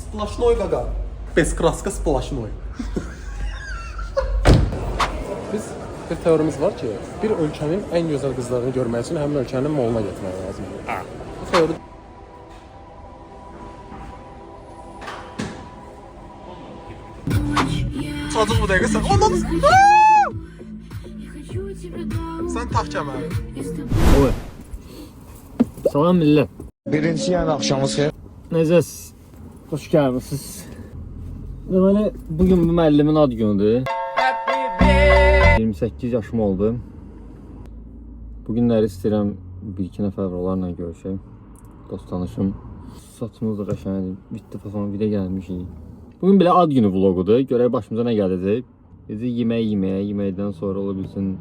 Splashnoy qaqa. Bezkraska splashnoy. Biz bir teorimiz var ki, bir ölkənin ən gözəl qızlarını görmək üçün həmin ölkənin moluna getmək lazımdır. Bu teori Çocuk bu dəqiqə sən ondan Sən tax kəməri. Oy. Salam millət. Birinci yan axşamınız xeyir. Necəsiz? Xoş gəlmisiniz. Deməli, bugün bu müəllimin ad günüdür. 28 yaşım oldu. Bugünləri istəyirəm bir-iki nəfərlərlə görüşək. Dost tanışım. Saçımız da qəşəngdir. Bitdi falan bir də gəlmişik. Bugün belə ad günü vlogudur. Görək başımıza nə gələcək. Biz yeməkdən sonra ola bilsin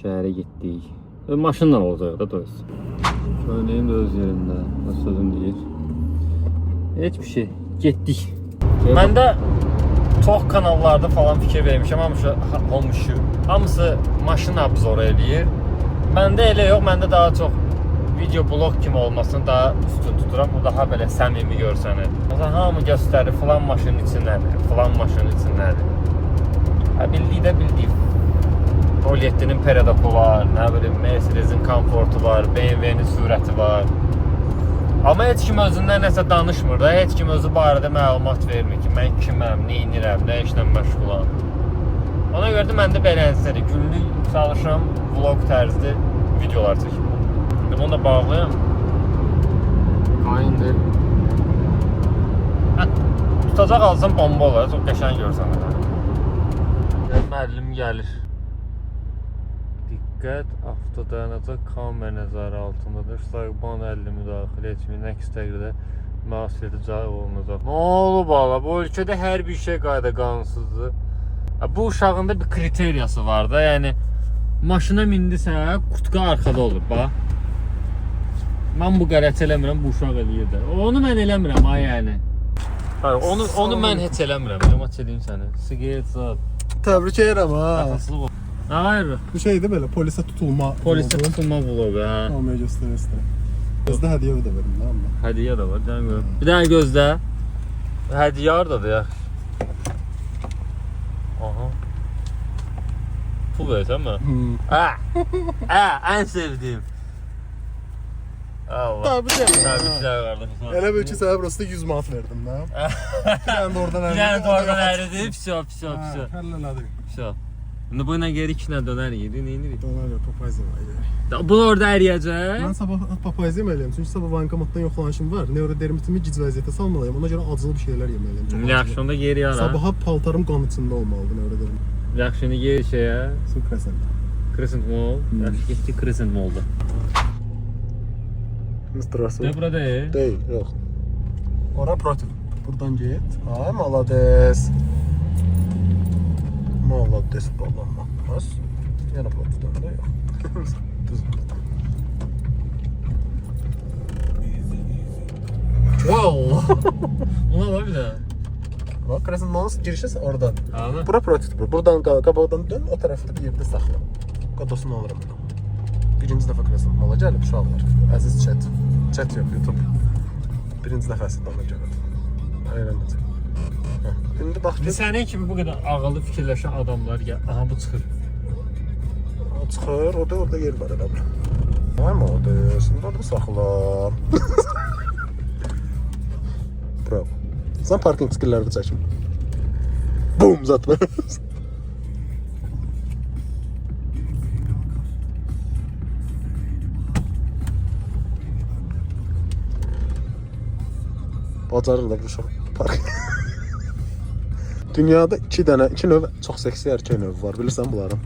şəhərə getdik. Maşınla olacaq da dost. Köynəyim də öz yerində. Sözüm deyir. Heç bir şey. Getdik. Mən də çox kanallarda falan fikir vermişəm. Hamısı maşın abzor eləyir. Məndə elə yox. Məndə daha çox video blog kimi olmasını daha üstün tuturam. O daha belə səmimi görsənir. Məsələn, hamı göstərir filan maşının içindədir. Filan maşının içindədir. Bildiyi də bildiyi. Roletti'nin Peradapı var, nə bilim, Mercedes'in komfortu var, BMW'nin sürəti var. Amma heç kim özündən nəsə danışmır da, heç kim özü barədə məlumat vermir ki, mən kiməm, nə edirəm, nə işlə məşğulam. Ona görə də məndə belənsinədir, günlük çalışıram, vlog tərzli videolar çəkim. Bunu da bağlayam. Aynıdır. Tutacaq alsam bomba olar, çox qəşəng görsən. Müəllim gəlir. Diqqət, avtodayanacaq kamera nəzarı altındadır. Sayğban 50 müdaxilə etməyin, əks təqdirdə müasirədə cavab olunacaq. Nə olub ala? Bu ölkədə hər bir şey qayda qanunsuzdur. Bu uşağın da bir kriteriyası var da, yəni maşına mindisə, qutka arxada olur, bax. Mən bu qələt eləmirəm, bu uşaq eləyir də. Onu mən eləmirəm, ay yəni. Onu mən heç eləmirəm, cəmat edeyim səni. Siqaret zat. Təbrik edirəm ha. Yaxasılıq ol. Hayır. Bu şeydir belə polisə tutulma. Polisə tutulma vlogu, hə. Olmaya göstərə. Gözdə hədiyyə də verim, nə amma. Hədiyyə də var, canım görüm. Bir dənə gözlə. Hədiyyə hardadır ya? Aha. Pul verirsən mi? Ən sevdiyim. Allah. Təbriklər qardaşım. Elə bil ki, sənə burası 100 manat verdim, nə? Bir dənə də oradan əridi. Bir dənə də oradan əridi. Pişo. Həllələdik. Pişo. İndi bu ilə geri 2 dənə dönər yedi, nə edirik? Dönər ya, papayziyam ayır. Bunu orada əriyəcək. Mən sabah papayziyam eləyəm, çünki sabah bankomatdan yoxlanışım var. Neurodermitimi gic vəziyyətə salmalıyam, ona görə acılı bir şeylər yemeliyəm. Yaxşı, onda geri ara. Sabaha paltarım qan içində olmalıdır neurodermit. Yaxşı, indi geri şeyə. Crescent. Crescent Mall. Yaxşı, getdik Crescent Mall'da. Здравствуй. Ne burada değil? Değil, yox. Ora protiv. Buradan get. Ay, malades. Malades balam. Bas. Yana protivdən də yox. Düz. Wow! Ona var bir daha. Bax, Crescent Mall'ın girişi oradan. Abi. Bura protivdir. Buradan qabaqdan dön, o tərəfdə bir yerdə saxla. Qadosunu alıram mən. Birinci dəfə Crescent Mall'a gəlib uşaqlar. Əziz chat. Chat yox, YouTube. Birinci dəfəsində ona gəlib. Əylənəcək. İndi bax ki... Sənin kimi bu qədər ağıllı fikirləşən adamlar gəl. Aha, bu çıxır. O çıxır, orada yer var elə bir. Ay, malades. Şimdi orada saxla. Bravo. Sən parking skillərini çəkin. Bum, zatma. Bacarırlar bu uşaq park. Dünyada iki növ çox seksi erkək növü var, bilirsən bunların.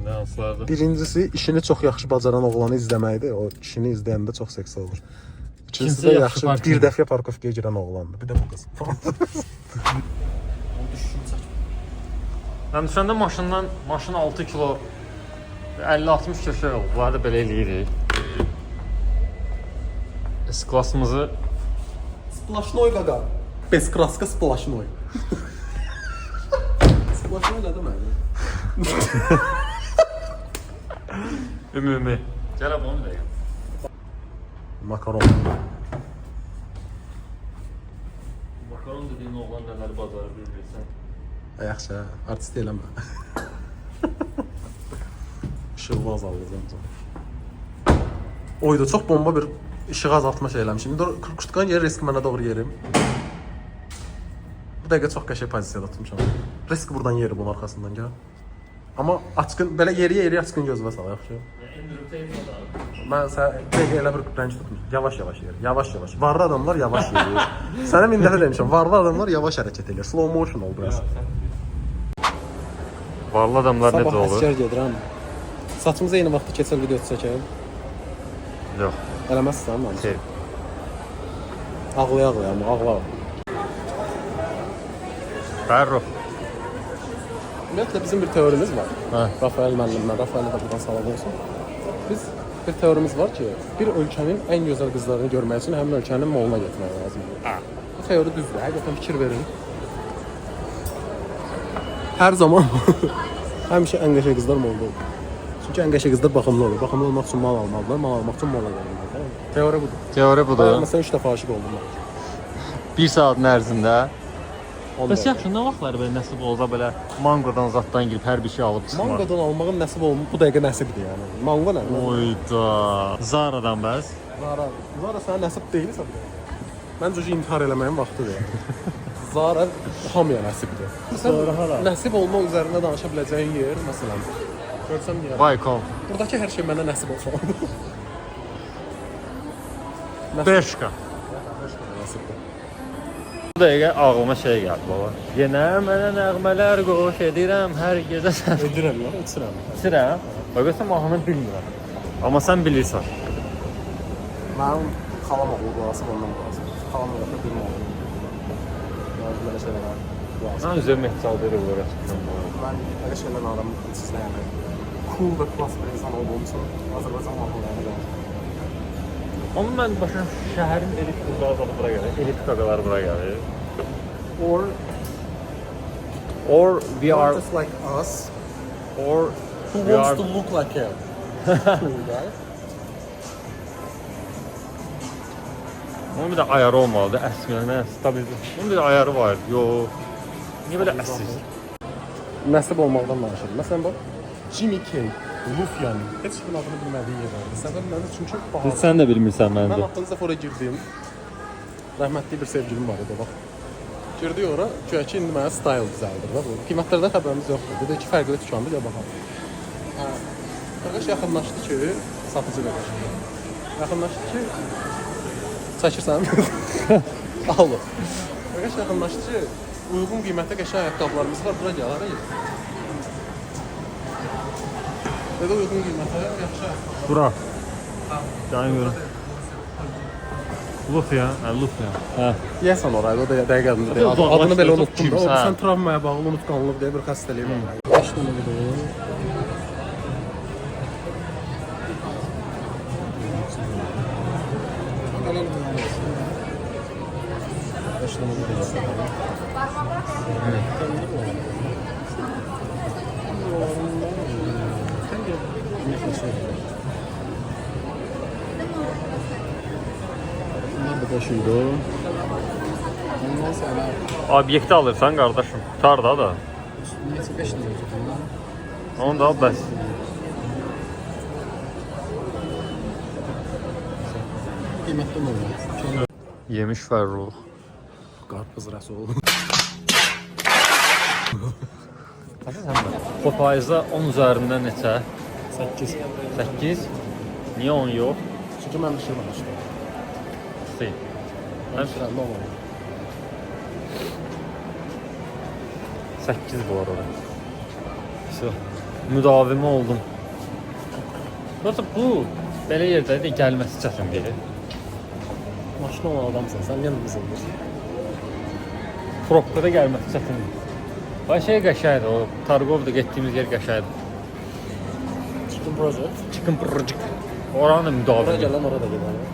Nə hansılardır? Birincisi, işini çox yaxşı bacaran oğlanı izləməkdir. O kişini izləyəndə çox seksi olur. İkincisi Kimsə də yaxşı yaxşı bir dəfə parkovkaya girən oğlandır. Bir də bu qız. Mən düşəndə maşın 6 kilo 50-60 kilo şey oldu. Bunlar da belə eləyirik. S-klassımızı Splashnoy qaqa. Bezkraska splashnoy. Splashnoy nə deməkdir? ümumi. Gələ bunu da deyəm. Makaron. Baron dediğin oğlan neler bacarır bilirsən. Yaxşı, artist eləmə. İşığı azaldacağım. Oydu, çox bomba bir işığı azaltma şey eləmişim. İndi kuştuqan yeri risk mənə doğru yerim. Bu dəqiqə çox qəşəng pozisiyada tutmuşam. Risk buradan yeri bunun arxasından gəl. Amma açqın, belə yeriyə açqın gözünə sal, yaxşı. Mən sən dəqiqə elə bir rəng tutmuşam. Yavaş-yavaş yer, yavaş-yavaş. Varlı adamlar yavaş yerir. Sənə min dəfə demişəm, varlı adamlar yavaş hərəkət edir. Slow motion ol biraz. Varlı adamlar necə Sabah olur? əsgər gedirəm. Saçımızı eyni vaxtda keçər video çəkəyim. Yox. Eləməzsən mən. Şey. Ağlaya-ağlaya, ağla. Fərrux. Ümumiyyətlə bizim bir teorimiz var. Hə. Rafael müəllimlə, Rafael'ə də buradan salam olsun. Biz bir teorimiz var ki, bir ölkənin ən gözəl qızlarını görmək üçün həmin ölkənin moluna getmək lazımdır. Bu teori düzdür. Həqiqətən fikir verin. Hər zaman həmişə ən qəşəng qızlar molda olur. Çünki ən qəşəng qızlar baxımlı olur. Baxımlı olmaq üçün mal almalılar, mal almaq üçün mola gəlməlidir. Tamam mı? Teori budur. Teori budur. Məsələn 3 dəfə aşiq oldum mən. 1 saatın ərzində. Onda Bəs yaxşı, nə vaxtlar belə nəsib olsa belə mangodan zatdan girib hər bir şey alıb çıxmaq? Mangodan almağın nəsib olmuş, bu dəqiqə nəsibdir yəni. Mango nə? Oyda. Zara'dan bəs. Zara sənə nəsib deyilsə. Məncə o intihar eləməyin vaxtıdır. Zara hamıya nəsibdir. Zara hara? Nəsib olma üzərində danışa biləcəyin yer, məsələn. Görsəm yer. Baykom. Buradakı hər şey mənə nəsib olsa. Berşka. Nəsibdir. Bu dəqiqə ağlıma şey gəldi baba. Yenə mənə nəğmələr qoş edirəm hər gecə sən. Edirəm ya, içirəm. Sirəm. Bax mahnını bilmirəm. Amma sən bilirsən. Mənim xalam oğlu duası ondan duası. Xalam oğlu bir oğlu. Yəni belə şeylər duası. Mən üzərə mehtal verir olaraq tutdum bu. Mən belə şeylərlə aram sizlərlə cool və klas bir insan olduğum üçün Azərbaycan mahnılarını yazdım. Amma mən başım şəhərin elit qızları bura gəlir. Elit qaqalar bura gəlir. Or we are just like us or who we wants are to look like him. Cool guy. Onun bir də ayarı olmalıdır. Əsməyənə stabildir. Onun bir də ayarı var. Yox. Niyə belə əsir? Nəsib olmaqdan danışırım. Məsələn bax, Jimmy K, Lufian, heç kimin adını bilmədiyi yerlərdir. Səbəb nədir? Çünki pahalı. Sən də bilmirsən Mən məncə. axırıncı dəfə oraya girdim. Rəhmətli bir sevgilim var idi bax. Girdik ora, güya ki indi mənə style düzəldir də bu. Qiymətlərdən xəbərimiz yoxdur. Dedi ki, fərqli dükandır, gəl baxaq. Hə. Qardaş yaxınlaşdı ki, satıcı qardaş. Yaxınlaşdı ki, çəkirsən? Alır. Qardaş yaxınlaşdı ki, uyğun qiymətə qəşəng ayaqqabılarımız var, bura gəl, hara gəl. Dedi uyğun qiymətə, yaxşı ayaqqabı. Bura. Gəlin görün. Lufian, Lufian. Hə. Deyəsən oraydı, o da dəqiqədir. Adını belə unutdum da. O sən travmaya bağlı unutqanlıq deyə bir xəstəliyi var. 5 nömrədir. Bu da şuydu. Ondan sonra Obyekti alırsan qardaşım. Tutar da. neçə 5 nömrə tutulur. Onu da al bəs. Qiymətli olmaz. Yemiş Fərrux. Qarpız rəsul. O faizdə 10 üzərindən neçə? 8. 8. Niyə 10 yox? Çünki mən bir şey danışdım. Şey. Mən şirəndə olmalı. 8 bu arada. İşte müdavimi oldum. Zaten bu belə yerdə də gəlməsi çətindir. Maşın olan adamsan, sən yenə bizimdir. Probkada gəlməsi çətindir. Ay şey qəşəngdir, o Targovda getdiyimiz yer qəşəngdir. Chicken Project. Chicken Project. Oranın da Oraya müdavimi. gələn orada gedəlim.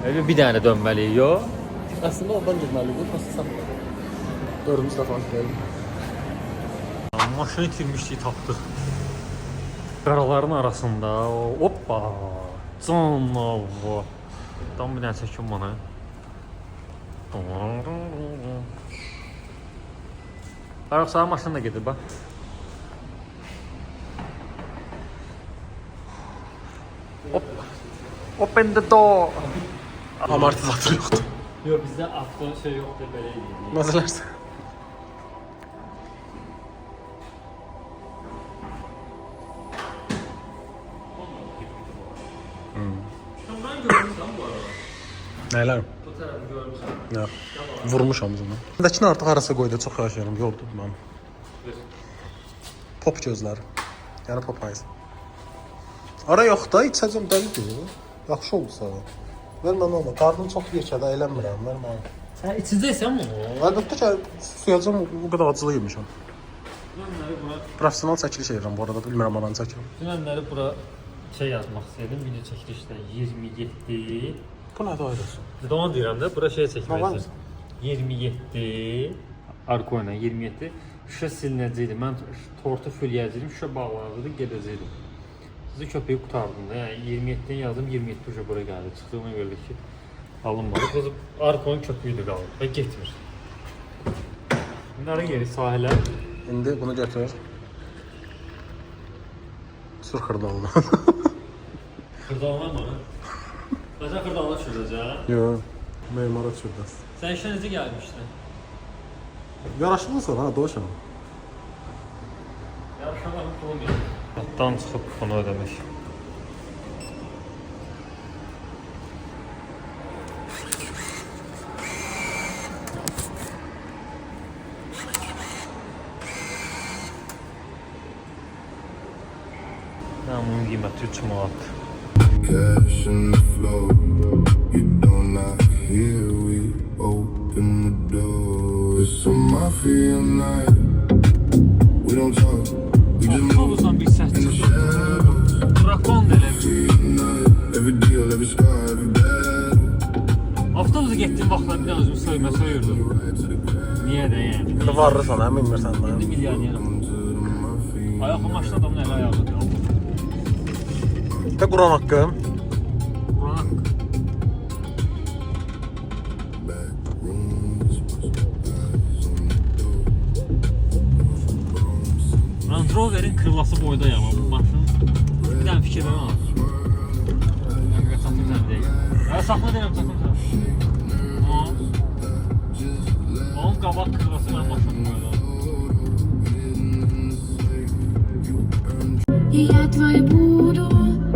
Öyle bir dənə dönməliyik, yox? Əslində oradan getməliydik, prosta sən. Dördüncü dəfə gidelim. Maşını itirmişdik, tapdıq. Qaraların arasında, hoppa, canavar. Tam bir dənə çəkin bana. Araq sağa maşınla gedir bax. Open the door. Amortizator yoxdur. Yox, bizdə avto şey yoxdur, belə eləyir. Məsələsə. Şundan görmüsən bu arada. Nəylər? Bu tərəfi görmüsən. Yox. Vurmuşam bunu. Dəkinə artıq arası qoydu, çox xahiş edirəm, yordu mən. Pop gözləri. Yəni pop ayız. Ara yox da, içəcəm dəlidir. Yaxşı olsa. Ver mənə onu. Qarnım çox yekədə eləmirəm, ver mənə. Sən içəcəksən bunu? Əlbəttə ki, suyacam o qədər acılı yemişəm. Dünənləri bura, Professional çəkiliş edirəm bu arada, bilmirəm anan çəkirəm. dünənləri bura şey yazmaq istədim, video çəkilişdə 27. Bu nədir ayrısı? Də onu deyirəm də, bura şey Nə çəkməlisiz. 27 arko ilə 27 şüşə silinəcəkdi. Mən tortu fülləyəcəkdim, şüşə bağlanacaqdı, gedəcəkdim. Sizi köpəyi qutardım da, yəni 27-dən yazdım, 27 şüşə bura gəldi. Çıxdığına görə ki, alınmadı. Qızım arkonun köpüyü də qaldı və getmir. Bunların yeri sahilə. İndi bunu götür. Sür xırdalına. Xırdalına mı? Bəzən xırdalına çürəcək. Yox, memara çürdəs. Sən işə necə gəlmişdin? Yaraşıqlısan ha, doşam. Yarışanların pulum yox. Atdan çıxıb bunu ödəmək. Bunun qiyməti 3 manat. Cash on the floor, you don't knock here, we open the door. It's a mafia night, we don't talk, we just move Avtobusan bir səs in the çıxır. shadows. Drakon da elə bir. Every deal, every scar, every battle. Avtobusa getdiyim vaxtlar bir dənə özümü söymə söyürdüm. Niyə də yəni? İndi varırsan, hə, bilmirsən İndi mən. milyarderim. Ayaqlı maşın adamın əli ayağı deyil. De Quran haqqı. Buranaq. Range Rover'in kırılası boydayım ama bu maşın. Bir dənə fikir verəm ama. Həqiqət satım sən deyil. Satma deyirəm, satım sən. Onun qabaq kırılası mənim maşın boyda. И я твоей буду.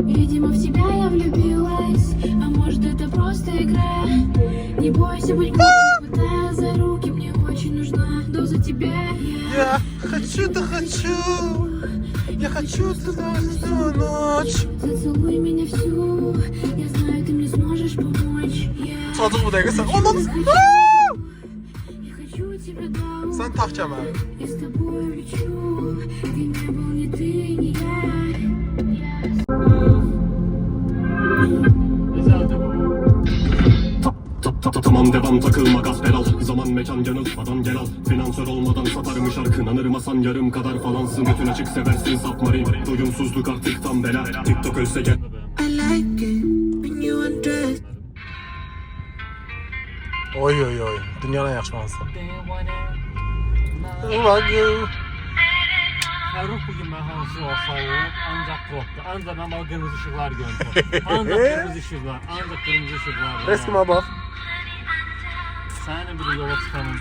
Видимо, в тебя я влюбилась. А может, это просто игра. Не бойся быть глупым, хватая за руки. Мне очень нужна доза тебя. Я хочу, да хочу. Я хочу туда ночь. Зацелуй меня всю. Я знаю, ты мне сможешь помочь. Çocuk bu dəqiqə sən. Ondan Я хочу тебя домой. sən tax kəməri. Я с тобой лечу. Ты не был ни ты, ни я. Güzeldi bu. Tamam devam takılma gaz pedal. Zaman mekan yanılmadan gel al. Finansör olmadan satarım şarkı. Nanırmasan yarım kadar falansın. Götün açık seversin sapmarin. Doyumsuzluk artık tam bela. TikTok ölse gel. I like it when you undress. Oy oy oy. Dünyanın yaxşı mahnısı. Fərruh bugün mən hansı olsa olur, ancaq blokda. Ancaq mən bana qırmızı ışıqlar gördüm. Ancaq qırmızı ışıqlar, ancaq qırmızı ışıqlar. Reskime bak. Səninlə bir yola çıxanım.